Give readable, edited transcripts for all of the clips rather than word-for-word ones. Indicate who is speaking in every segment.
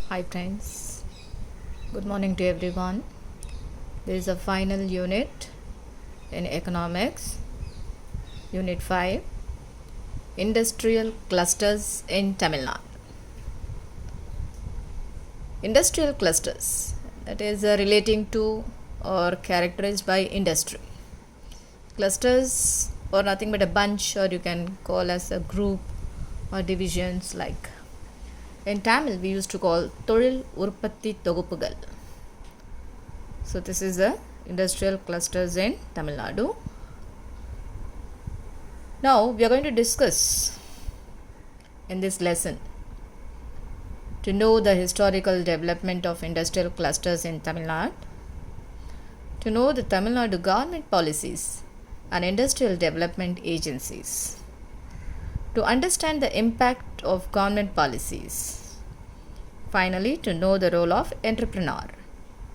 Speaker 1: Hi friends, good morning to everyone. This is a final unit in economics, unit 5, industrial clusters in Tamil Nadu. Industrial clusters, that is relating to or characterized by industry. Clusters or nothing but a bunch, or you can call as a group or divisions. Like in Tamil we used to call Tozhil Urpatti Togupugal. So this is the industrial clusters in Tamil Nadu. Now we are going to discuss in this lesson to know the historical development of industrial clusters in Tamil Nadu, to know the Tamil Nadu government policies and industrial development agencies, to understand the impact of government policies, finally to know the role of entrepreneur.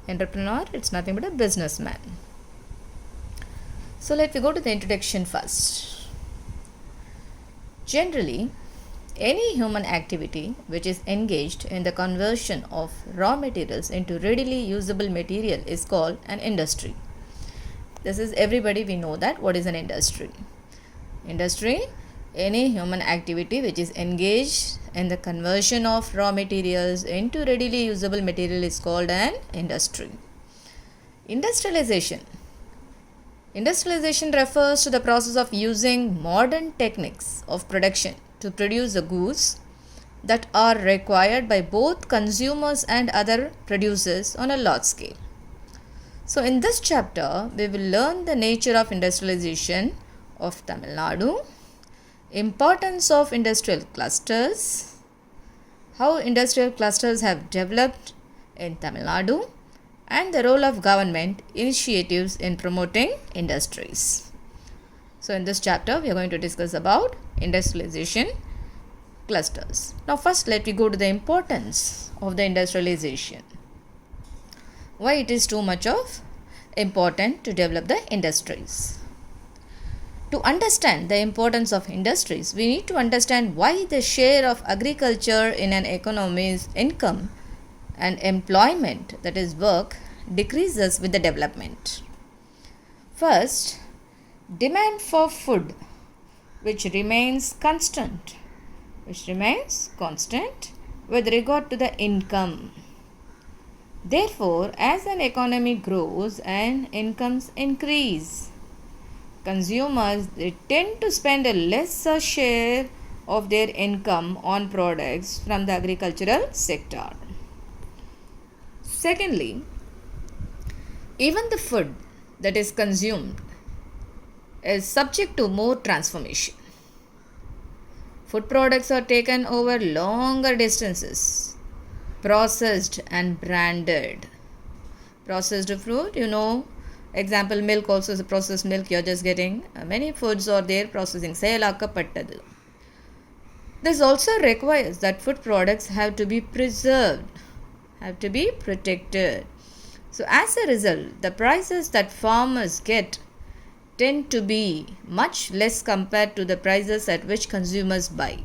Speaker 1: Entrepreneur, it's nothing but a businessman. So let me go to the introduction first. Generally, any human activity which is engaged in the conversion of raw materials into readily usable material is called an industry. This is everybody we know that what is an industry. Industry, any human activity which is engaged in the conversion of raw materials into readily usable material is called an industry. Industrialization. Industrialization refers to the process of using modern techniques of production to produce the goods that are required by both consumers and other producers on a large scale. So in this chapter, we will learn the nature of industrialization of Tamil Nadu, importance of industrial clusters, how industrial clusters have developed in Tamil Nadu, and the role of government initiatives in promoting industries. So in this chapter, we are going to discuss about industrialization clusters. Now first let me go to the importance of the industrialization. Why it is too much of important to develop the industries. To understand the importance of industries, we need to understand why the share of agriculture in an economy's income and employment, that is work, decreases with the development. First, demand for food, which remains constant with regard to the income. Therefore, as an economy grows and incomes increase, consumers they tend to spend a lesser share of their income on products from the agricultural sector. Secondly, even the food that is consumed is subject to more transformation. Food products are taken over longer distances, processed and branded. Processed food, example milk also is a processed milk you're just getting. Many foods are there processing. This also requires that food products have to be preserved, have to be protected. So as a result, the prices that farmers get tend to be much less compared to the prices at which consumers buy.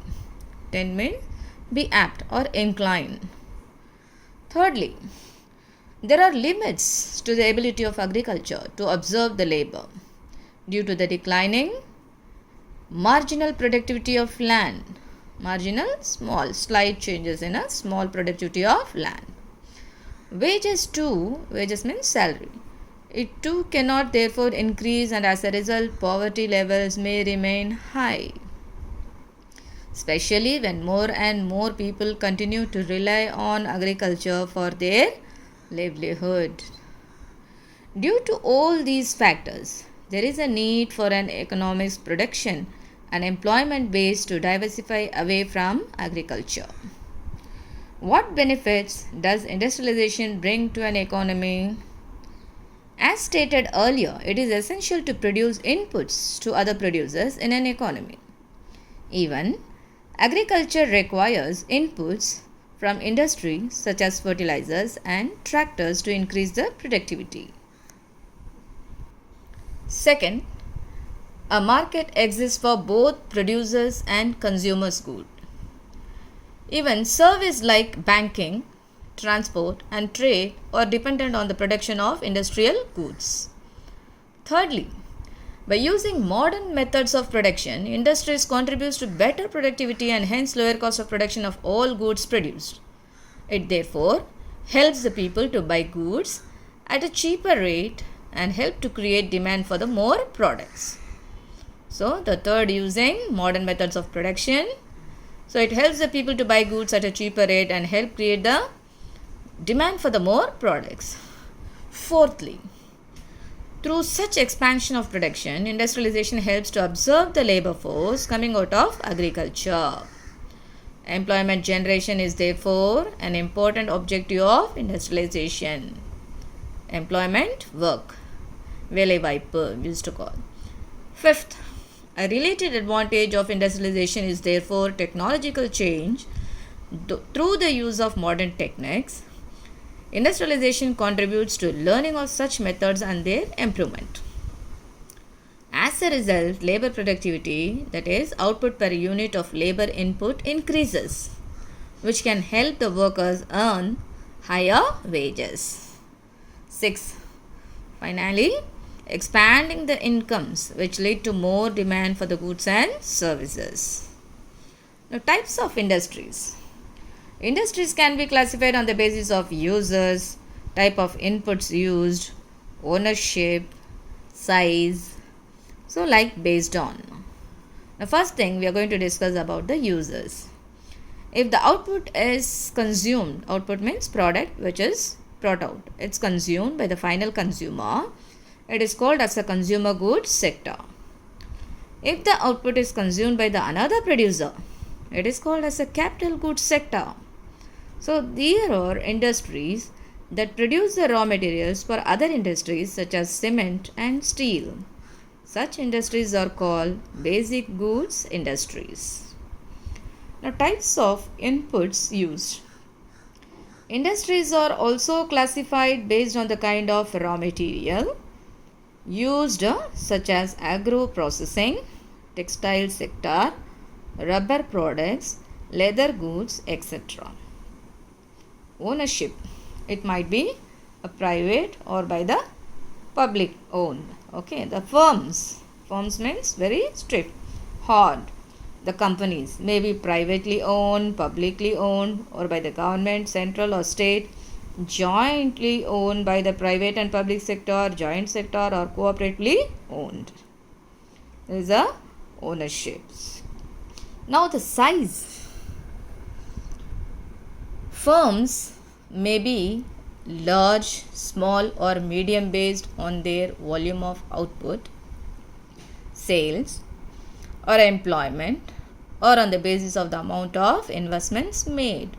Speaker 1: Tend means be apt or inclined. Thirdly, there are limits to the ability of agriculture to absorb the labor due to the declining marginal productivity of land. Marginal, small, slight changes in a small productivity of land. Wages means salary. It too cannot therefore increase, and as a result poverty levels may remain high, especially when more and more people continue to rely on agriculture for their livelihood. Due to all these factors, there is a need for an economic production and employment base to diversify away from agriculture. What benefits does industrialization bring to an economy? As stated earlier, it is essential to produce inputs to other producers in an economy. Even agriculture requires inputs from industry such as fertilizers and tractors to increase the productivity. Second, a market exists for both producers and consumers' goods. Even service like banking, transport, and trade are dependent on the production of industrial goods. Thirdly, by using modern methods of production, industries contributes to better productivity and hence lower cost of production of all goods produced. It therefore helps the people to buy goods at a cheaper rate and help to create demand for the more products. So the third, using modern methods of production. So it helps the people to buy goods at a cheaper rate and help create the demand for the more products. Fourthly, through such expansion of production, industrialization helps to absorb the labor force coming out of agriculture. Employment generation is therefore an important objective of industrialization. Employment, work, Velaivaippu we used to call. Fifth, a related advantage of industrialization is therefore technological change. Through the use of modern techniques, industrialization contributes to learning of such methods and their improvement. As a result, labor productivity, that is, output per unit of labor input, increases, which can help the workers earn higher wages. 6. Finally, expanding the incomes which lead to more demand for the goods and services. Now, types of industries. Industries can be classified on the basis of users, type of inputs used, ownership, size. So like based on. The first thing we are going to discuss about the users. If the output is consumed, output means product which is brought out. It's consumed by the final consumer. It is called as a consumer goods sector. If the output is consumed by the another producer, it is called as a capital goods sector. So there are industries that produce the raw materials for other industries such as cement and steel. Such industries are called basic goods industries. Now, types of inputs used. Industries are also classified based on the kind of raw material used, such as agro processing, textile sector, rubber products, leather goods, etc. Ownership. It might be a private or by the public owned. Okay, the firms means very strict, hard. The companies may be privately owned, publicly owned, or by the government, central or state, jointly owned by the private and public sector, joint sector, or cooperatively owned. These are ownerships. Now the size. Firms may be large, small, or medium based on their volume of output, sales, or employment, or on the basis of the amount of investments made.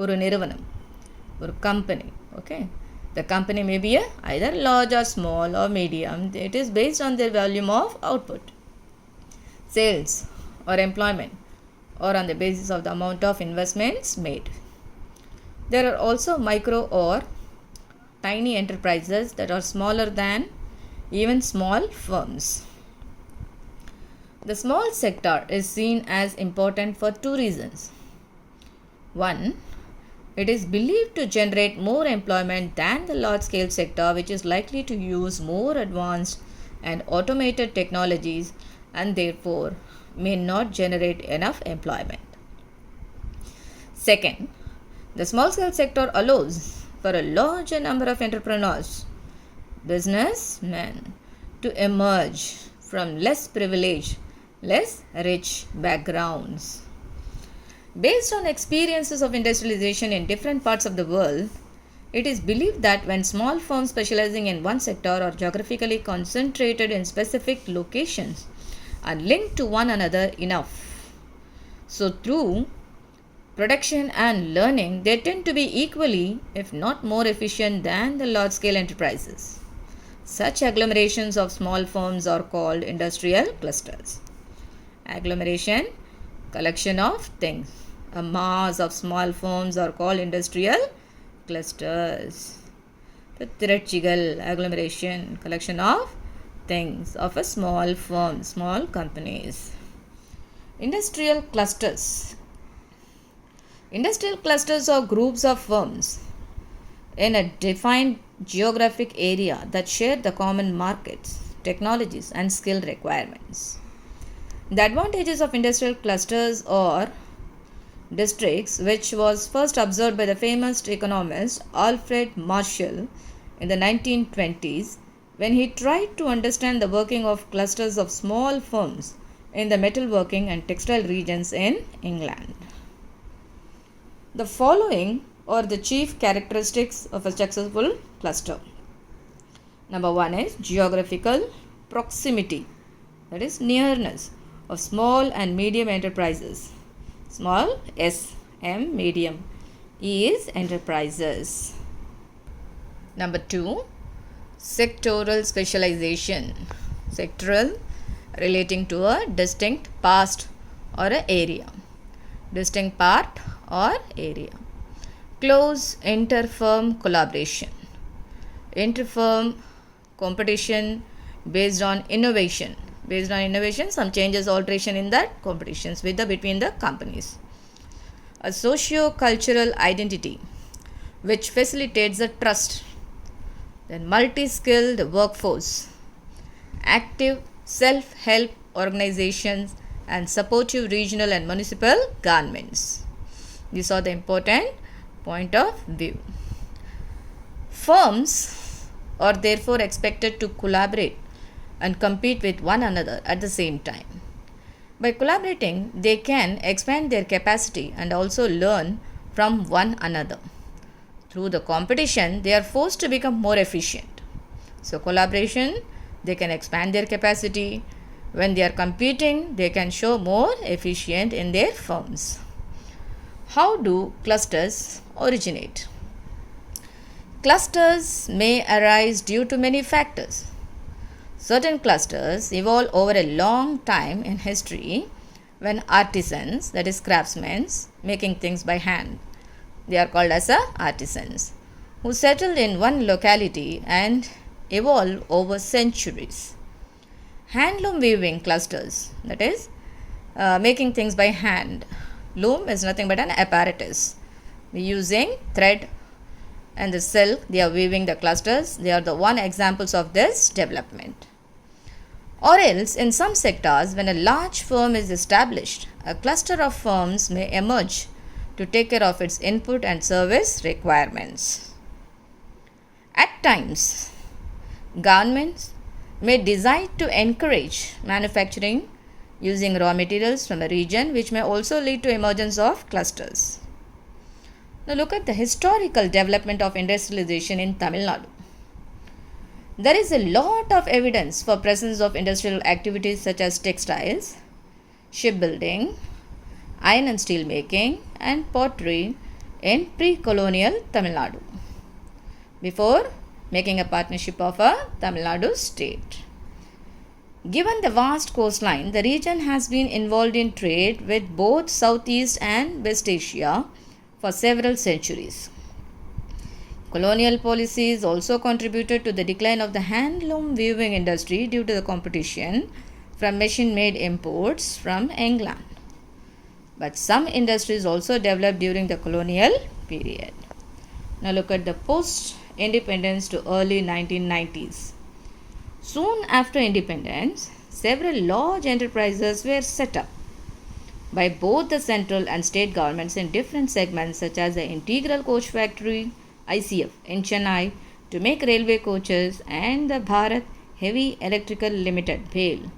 Speaker 1: ஒரு நிறுவனம், ஒரு company, okay. The company may be either large or small or medium. It is based on their volume of output, sales, or employment, or on the basis of the amount of investments made. There are also micro or tiny enterprises that are smaller than even small firms. The small sector is seen as important for two reasons. One, it is believed to generate more employment than the large scale sector, which is likely to use more advanced and automated technologies and therefore may not generate enough employment. Second, the small scale sector allows for a larger number of entrepreneurs, businessmen, to emerge from less privileged, less rich backgrounds. Based on experiences of industrialization in different parts of the world, it is believed that when small firms specializing in one sector are geographically concentrated in specific locations are linked to one another enough, so through production and learning, they tend to be equally, if not more efficient than the large-scale enterprises. Such agglomerations of small firms are called industrial clusters. Agglomeration, collection of things. A mass of small firms are called industrial clusters. The Tirachchigal, agglomeration, collection of things of a small firm, small companies. Industrial clusters. Industrial clusters are groups of firms in a defined geographic area that share the common markets, technologies, and skill requirements. The advantages of industrial clusters or districts, which was first observed by the famous economist Alfred Marshall in the 1920s when he tried to understand the working of clusters of small firms in the metalworking and textile regions in England. The following are the chief characteristics of a successful cluster. Number one is geographical proximity, that is nearness of small and medium enterprises. Small S, M, medium, E is enterprises. Number two, sectoral specialization. Sectoral relating to a distinct past or an area. Distinct part or area. Close inter-firm collaboration. Inter-firm competition based on innovation. Based on innovation, some changes, alteration in that competitions between the companies. A socio-cultural identity which facilitates the trust. Then multi-skilled workforce. Active self-help organizations and supportive regional and municipal governments. These are the important point of view. Firms are therefore expected to collaborate and compete with one another at the same time. By collaborating, they can expand their capacity and also learn from one another. Through the competition, they are forced to become more efficient. So, collaboration, they can expand their capacity. When they are competing, they can show more efficient in their firms. How do clusters originate? Clusters may arise due to many factors. Certain clusters evolve over a long time in history when artisans, that is craftsmen, making things by hand, they are called as artisans, who settled in one locality and evolved over centuries. Handloom weaving clusters, that is making things by hand. Loom is nothing but an apparatus. Using thread and the silk, they are weaving the clusters. They are the one examples of this development. Or else, in some sectors, when a large firm is established, a cluster of firms may emerge to take care of its input and service requirements. At times, governments may decide to encourage manufacturing using raw materials from a region, which may also lead to emergence of clusters. Now look at the historical development of industrialization in Tamil Nadu. There is a lot of evidence for presence of industrial activities such as textiles, shipbuilding, iron and steel making and pottery in pre-colonial Tamil Nadu before making a partnership of a Tamil Nadu state. Given the vast coastline, the region has been involved in trade with both Southeast and West Asia for several centuries. Colonial policies also contributed to the decline of the handloom weaving industry due to the competition from machine-made imports from England. But some industries also developed during the colonial period. Now look at the post-independence to early 1990s. Soon after independence, several large enterprises were set up by both the central and state governments in different segments such as the Integral Coach Factory, ICF, in Chennai to make railway coaches and the Bharat Heavy Electrical Limited, BHEL,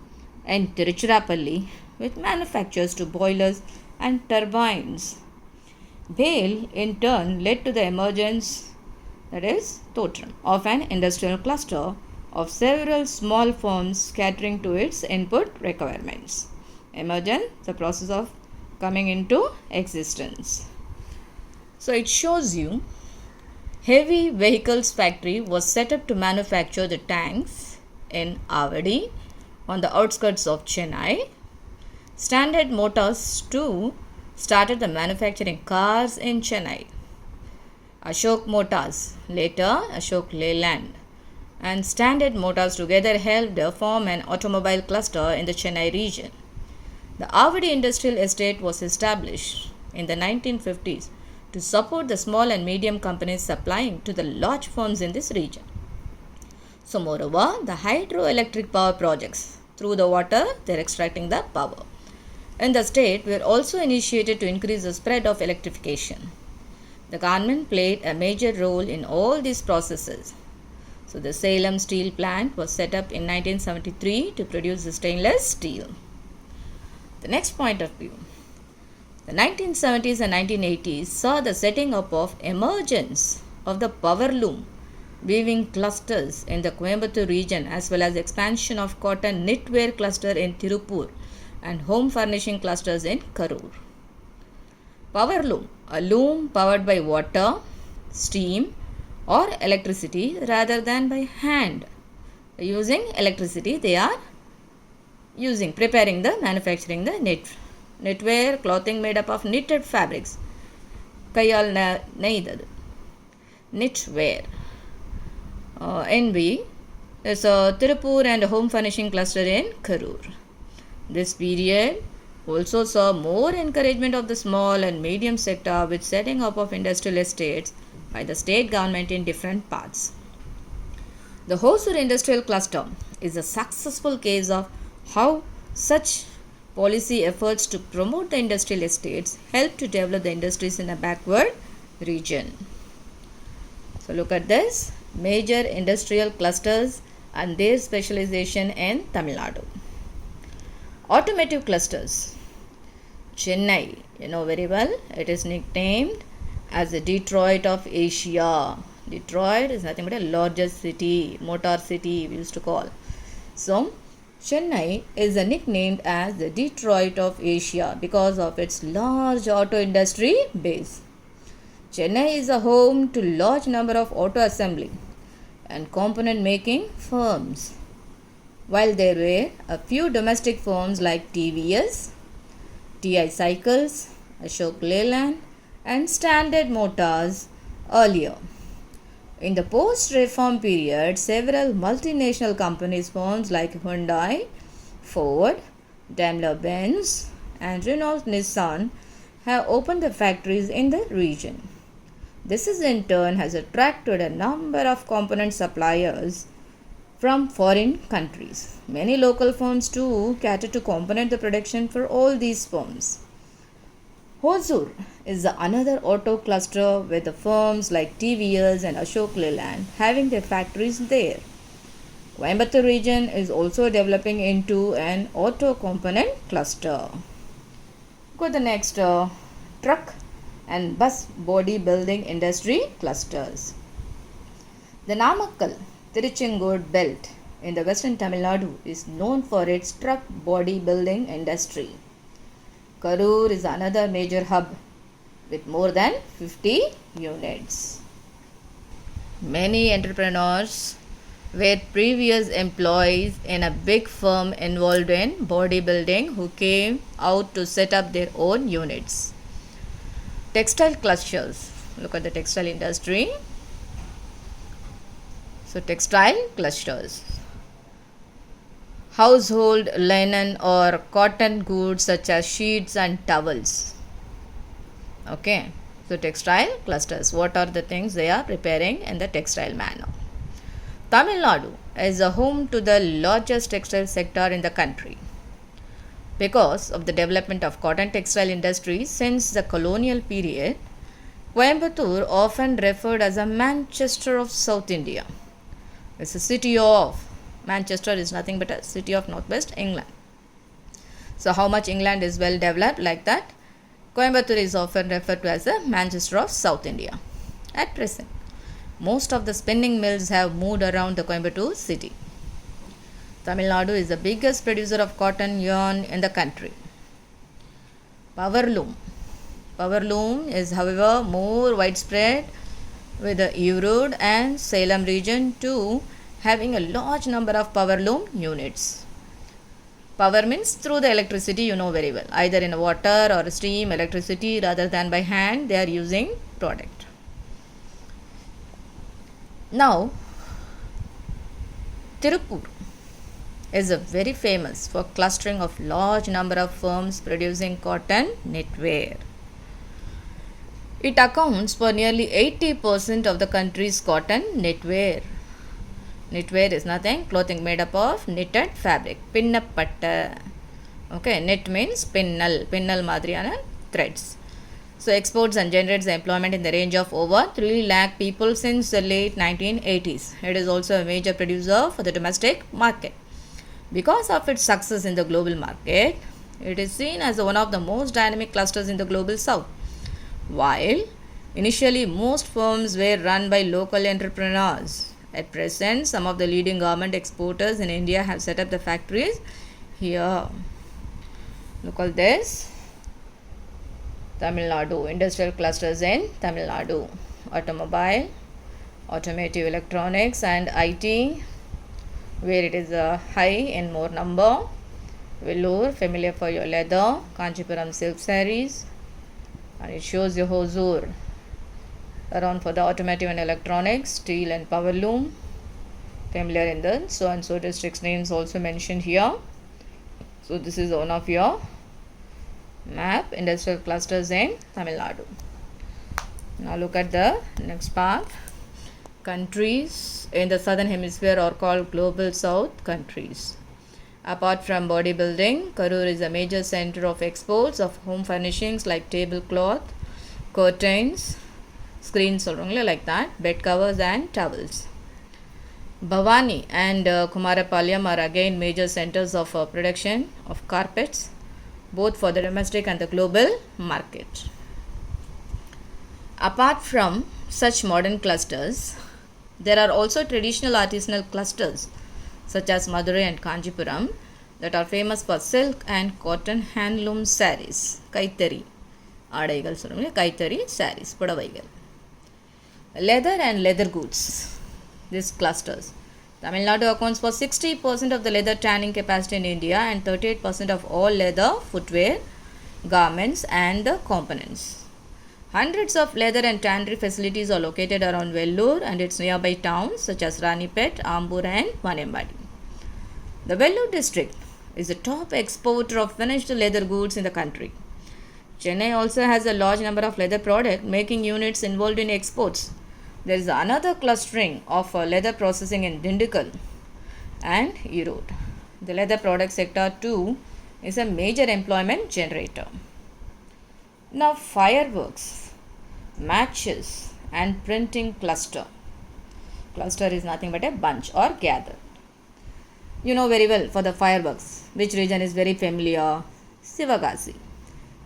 Speaker 1: in Tiruchirappalli with manufactures to boilers and turbines. BHEL in turn led to the emergence, that is Totram, of an industrial cluster of several small firms catering to its input requirements. Emergence, the process of coming into existence. So it shows you heavy vehicles factory was set up to manufacture the tanks in Avadi on the outskirts of Chennai. Standard Motors too started the manufacturing cars in Chennai. Ashok Motors, later Ashok Leyland, and Standard Motors together helped form an automobile cluster in the Chennai region. The Avadi Industrial Estate was established in the 1950s to support the small and medium companies supplying to the large firms in this region. So moreover, the hydroelectric power projects, through the water they are extracting the power in the state, were also initiated to increase the spread of electrification. The government played a major role in all these processes. So the Salem steel plant was set up in 1973 to produce the stainless steel. The next point of view. The 1970s and 1980s saw the setting up of emergence of the power loom weaving clusters in the Coimbatore region, as well as expansion of cotton knitwear cluster in Tirupur and home furnishing clusters in Karur. Power loom, a loom powered by water, steam or electricity rather than by hand. Using electricity, they are manufacturing the knitwear, clothing made up of knitted fabrics. Kayal neidadu. Knitwear. NB is a Tirupur and home furnishing cluster in Karur. This period also saw more encouragement of the small and medium sector with setting up of industrial estates by the state government in different parts. The Hosur industrial cluster is a successful case of how such policy efforts to promote the industrial estates help to develop the industries in a backward region. So look at this, major industrial clusters and their specialization in Tamil Nadu. Automotive clusters. Chennai, you know very well, it is nicknamed as the Detroit of Asia. Detroit is nothing but a largest city, motor city we used to call. So, Chennai is nicknamed as the Detroit of Asia because of its large auto industry base. Chennai is a home to large number of auto assembly and component making firms, while there were a few domestic firms like TVS, TI Cycles, Ashok Leyland and Standard Motors earlier. In the post-reform period, several multinational companies firms like Hyundai, Ford, Daimler-Benz and Renault-Nissan have opened the factories in the region. This is in turn has attracted a number of component suppliers from foreign countries. Many local firms too cater to component the production for all these firms. Hosur is another auto cluster with the firms like TVS and Ashok Leyland having their factories there. Coimbatore region is also developing into an auto component cluster. Go to the next truck and bus body building industry clusters. The Namakkal Tiruchengood belt in the western Tamil Nadu is known for its truck body building industry. Karur is another major hub with more than 50 units. Many entrepreneurs were previous employees in a big firm involved in bodybuilding who came out to set up their own units. Textile clusters. Look at the textile industry. So textile clusters. Household linen or cotton goods such as sheets and towels. Okay. So textile clusters. What are the things they are preparing in the textile manner? Tamil Nadu is a home to the largest textile sector in the country. Because of the development of cotton textile industry since the colonial period, Coimbatore often referred as a Manchester of South India. It's a city of Manchester is nothing but a city of Northwest England. So how much England is well developed like that? Coimbatore is often referred to as a Manchester of South India. At present, most of the spinning mills have moved around the Coimbatore city. Tamil Nadu is the biggest producer of cotton yarn in the country. Power loom. Power loom is however more widespread with the Erode and Salem region too having a large number of power loom units. Power means through the electricity, you know very well. Either in water or steam, electricity rather than by hand they are using product. Now, Tirupur is very famous for clustering of large number of firms producing cotton knitwear. It accounts for nearly 80% of the country's cotton knitwear. Knitwear is nothing, clothing made up of knitted fabric. Pinnapatta. Okay, knit means pinnal. Pinnal madriyana threads. So exports and generates employment in the range of over 3 lakh people since the late 1980s. It is also a major producer for the domestic market. Because of its success in the global market, it is seen as one of the most dynamic clusters in the global south. While initially most firms were run by local entrepreneurs, at present some of the leading garment exporters in India have set up the factories here. Look at this. Tamil Nadu, industrial clusters in Tamil Nadu. Automobile, automotive electronics and IT, where it is high in more number. Vellore, familiar for your leather. Kanchipuram silk sarees. And it shows you Hosur, around for the automotive and electronics, steel and power loom. Familiar in the so and so districts names also mentioned here. So this is one of your map, industrial clusters in Tamil Nadu. Now look at the next part. Countries in the southern hemisphere are called global south countries. Apart from bodybuilding, Karur is a major center of exports of home furnishings like tablecloth, curtains, screens like that, bed covers and towels. Bhavani and Kumarapalayam are again major centers of production of carpets, both for the domestic and the global market. Apart from such modern clusters, there are also traditional artisanal clusters such as Madurai and Kanchipuram that are famous for silk and cotton handloom sarees, kaitari, adaigal solluvaanga, kaitari sarees, pudavaigal. Leather and leather goods, these clusters. Tamil Nadu accounts for 60% of the leather tanning capacity in India and 38% of all leather footwear, garments and the components. Hundreds of leather and tannery facilities are located around Vellore and its nearby towns such as Ranipet, Ambur and Manembadi. The Vellore district is the top exporter of finished leather goods in the country. Chennai also has a large number of leather product making units involved in exports. There is another clustering of leather processing in Dindigul and Erode. The leather product sector too is a major employment generator. Now fireworks, matches and printing cluster. Cluster is nothing but a bunch or gather. You know very well for the fireworks, which region is very familiar? Sivagasi.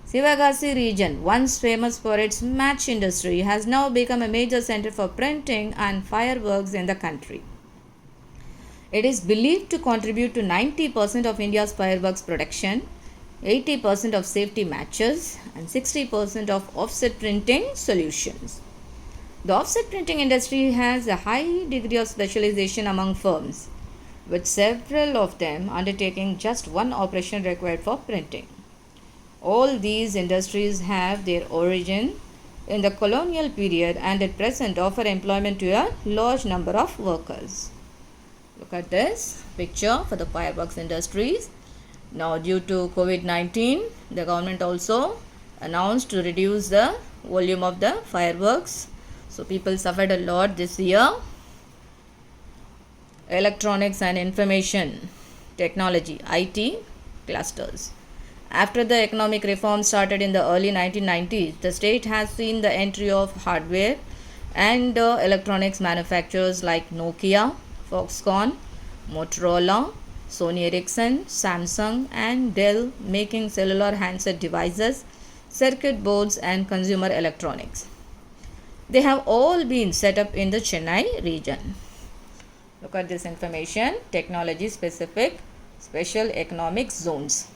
Speaker 1: Sivagasi region, once famous for its match industry, has now become a major center for printing and fireworks in the country. It is believed to contribute to 90% of India's fireworks production, 80% of safety matches and 60% of offset printing solutions. The offset printing industry has a high degree of specialization among firms, with several of them undertaking just one operation required for printing. All these industries have their origin in the colonial period and at present offer employment to a large number of workers. Look at this picture for the fireworks industries. Now, due to COVID-19, the government also announced to reduce the volume of the fireworks. So, people suffered a lot this year. Electronics and Information Technology (IT) clusters. After the economic reform started in the early 1990s, the state has seen the entry of hardware and electronics manufacturers like Nokia, Foxconn, Motorola, Sony Ericsson, Samsung and Dell making cellular handset devices, circuit boards and consumer electronics. They have all been set up in the Chennai region. Look at this information, technology specific special economic zones.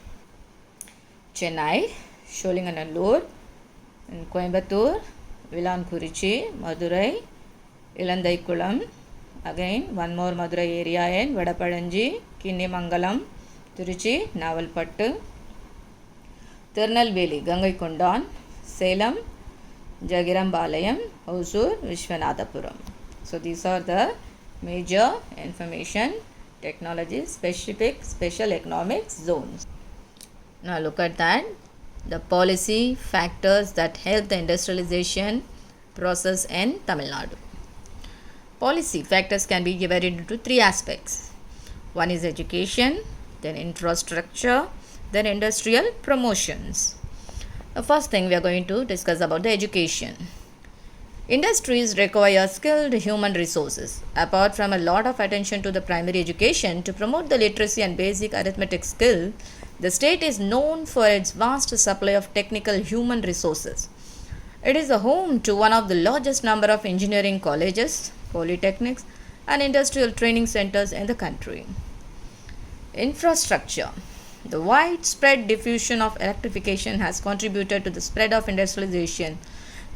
Speaker 1: Chennai, Sholinganallur, in Coimbatore, Villankurichi, Madurai, Ilandaikulam, again one more Madurai area in Vadapadanji, Kinnimangalam, Tiruchi, Navalpattu, Tirunelveli, Gangaikondan, Salem, Jagirambalayam, Hosur, Vishwanathapuram. So these are the major information technology specific special economic zones. Now look at that. The policy factors that help the industrialization process in Tamil Nadu. Policy factors can be divided into three aspects. One is education, then infrastructure, then industrial promotions. The first thing we are going to discuss about the education. Industries require skilled human resources. Apart from a lot of attention to the primary education to promote the literacy and basic arithmetic skill, the state is known for its vast supply of technical human resources. It is a home to one of the largest number of engineering colleges, polytechnics, and industrial training centers in the country. Infrastructure. The widespread diffusion of electrification has contributed to the spread of industrialization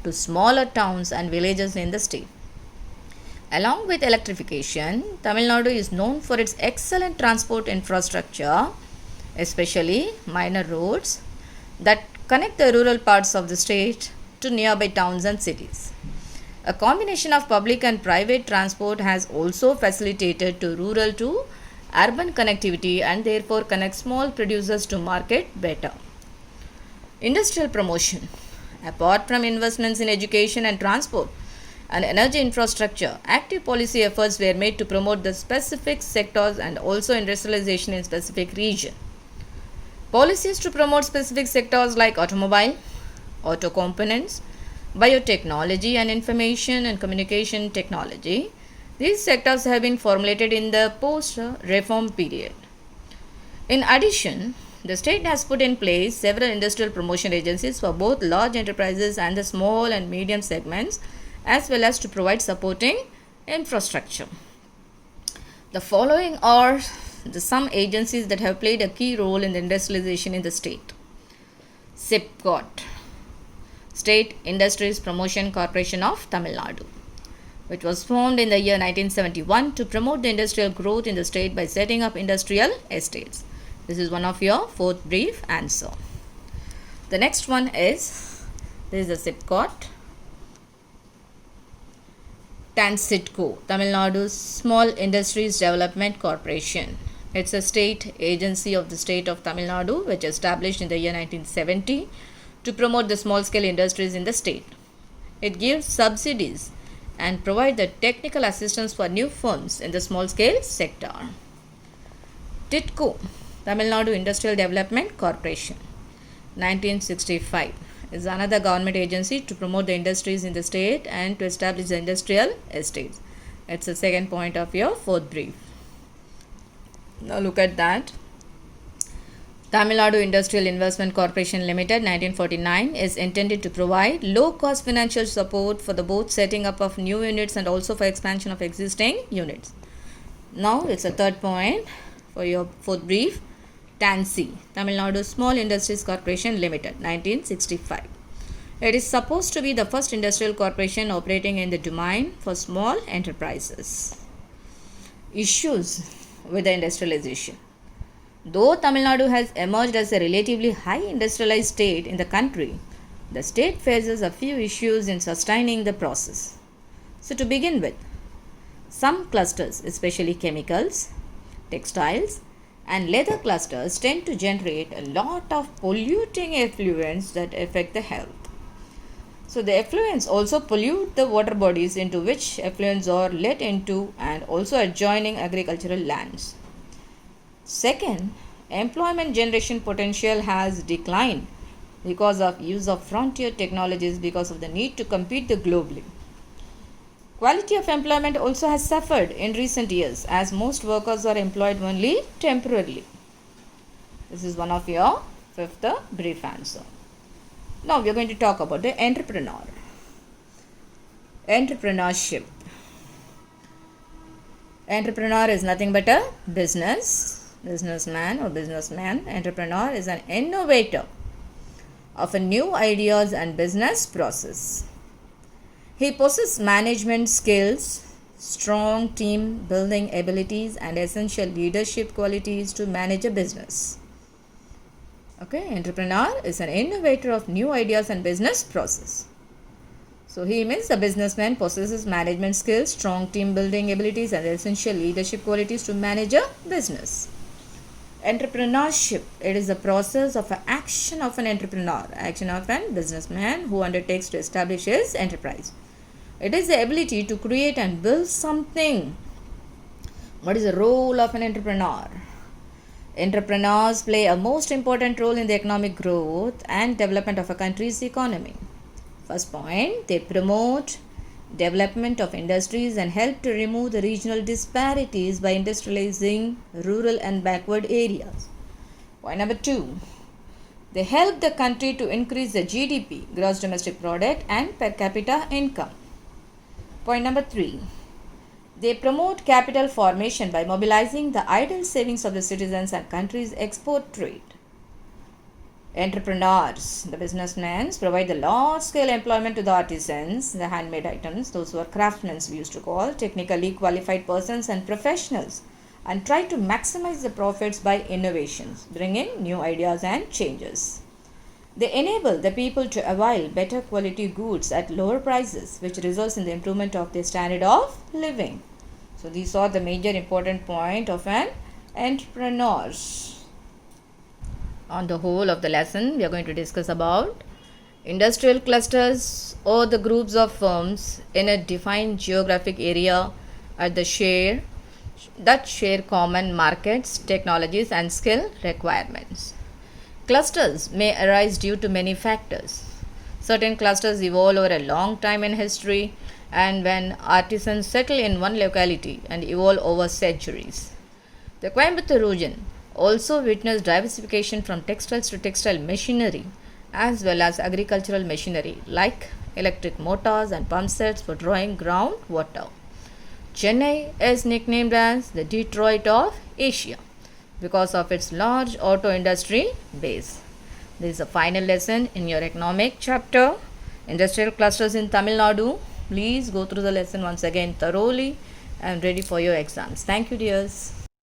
Speaker 1: to smaller towns and villages in the state. Along with electrification, Tamil Nadu is known for its excellent transport infrastructure, especially minor roads that connect the rural parts of the state to nearby towns and cities. A combination of public and private transport has also facilitated to rural to urban connectivity and therefore connects small producers to market better. Industrial promotion. Apart from investments in education and transport and energy infrastructure, active policy efforts were made to promote the specific sectors and also industrialization in specific region. Policies to promote specific sectors like automobile, auto components, biotechnology and information and communication technology. These sectors have been formulated in the post-reform period. In addition, the state has put in place several industrial promotion agencies for both large enterprises and the small and medium segments, as well as to provide supporting infrastructure. The following are some agencies that have played a key role in the industrialization in the state. SIPCOT, State Industries Promotion Corporation of Tamil Nadu, which was formed in the year 1971 to promote the industrial growth in the state by setting up industrial estates. This is one of your fourth brief answer. The next one is, this is the SIPCOT. TANSIDCO, Tamil Nadu's Small Industries Development Corporation. It's a state agency of the state of Tamil Nadu which established in the year 1970 to promote the small-scale industries in the state. It gives subsidies and provides the technical assistance for new firms in the small-scale sector. TIDCO, Tamil Nadu Industrial Development Corporation, 1965, is another government agency to promote the industries in the state and to establish the industrial estates. It's the second point of your fourth brief. Now look at that. Tamil Nadu Industrial Investment Corporation Limited 1949 is intended to provide low-cost financial support for the both setting up of new units and also for expansion of existing units. Now it's a third point for your fourth brief. TANSI, Tamil Nadu Small Industries Corporation Limited 1965. It is supposed to be the first industrial corporation operating in the domain for small enterprises. Issues with the industrialization. Though Tamil Nadu has emerged as a relatively high industrialized state in the country, the state faces a few issues in sustaining the process. So to begin with, some clusters, especially chemicals, textiles, and leather clusters tend to generate a lot of polluting effluents that affect the health. So the effluents also pollute the water bodies into which effluents are let into and also adjoining agricultural lands. Second, employment generation potential has declined because of use of frontier technologies because of the need to compete globally. Quality of employment also has suffered in recent years as most workers are employed only temporarily. This is one of your fifth brief answer. Now we are going to talk about the entrepreneur. Entrepreneurship. Entrepreneur is nothing but a businessman or businessman. Entrepreneur is an innovator of a new ideas and business process. He possesses management skills, strong team building abilities and essential leadership qualities to manage a business. Okay, entrepreneur is an innovator of new ideas and business process. So he means a businessman possesses management skills, strong team building abilities and essential leadership qualities to manage a business. Entrepreneurship, it is the process of an action of an entrepreneur, action of an businessman who undertakes to establish his enterprise. It is the ability to create and build something. What is the role of an entrepreneur? Entrepreneurs play a most important role in the economic growth and development of a country's economy. First point, they promote development of industries and help to remove the regional disparities by industrializing rural and backward areas. Point number 2, they help the country to increase the GDP, gross domestic product, and per capita income. Point number 3, they promote capital formation by mobilizing the idle savings of the citizens and country's export trade. Entrepreneurs, the businessmen, provide the large-scale employment to the artisans, the handmade items, those who are craftsmen we used to call, technically qualified persons and professionals, and try to maximize the profits by innovations, bringing new ideas and changes. They enable the people to avail better quality goods at lower prices, which results in the improvement of their standard of living. So these are the major important point of an entrepreneur. On the whole of the lesson, we are going to discuss about industrial clusters or the groups of firms in a defined geographic area that share common markets, technologies, and skill requirements. Clusters may arise due to many factors. Certain clusters evolve over a long time in history and when artisans settle in one locality and evolve over centuries. The Coimbatore region also witnessed diversification from textiles to textile machinery as well as agricultural machinery like electric motors and pump sets for drawing groundwater. Chennai is nicknamed as the Detroit of Asia because of its large auto industry base. This is the final lesson in your economic chapter, Industrial Clusters in Tamil Nadu. Please go through the lesson once again thoroughly and ready for your exams. Thank you, dears.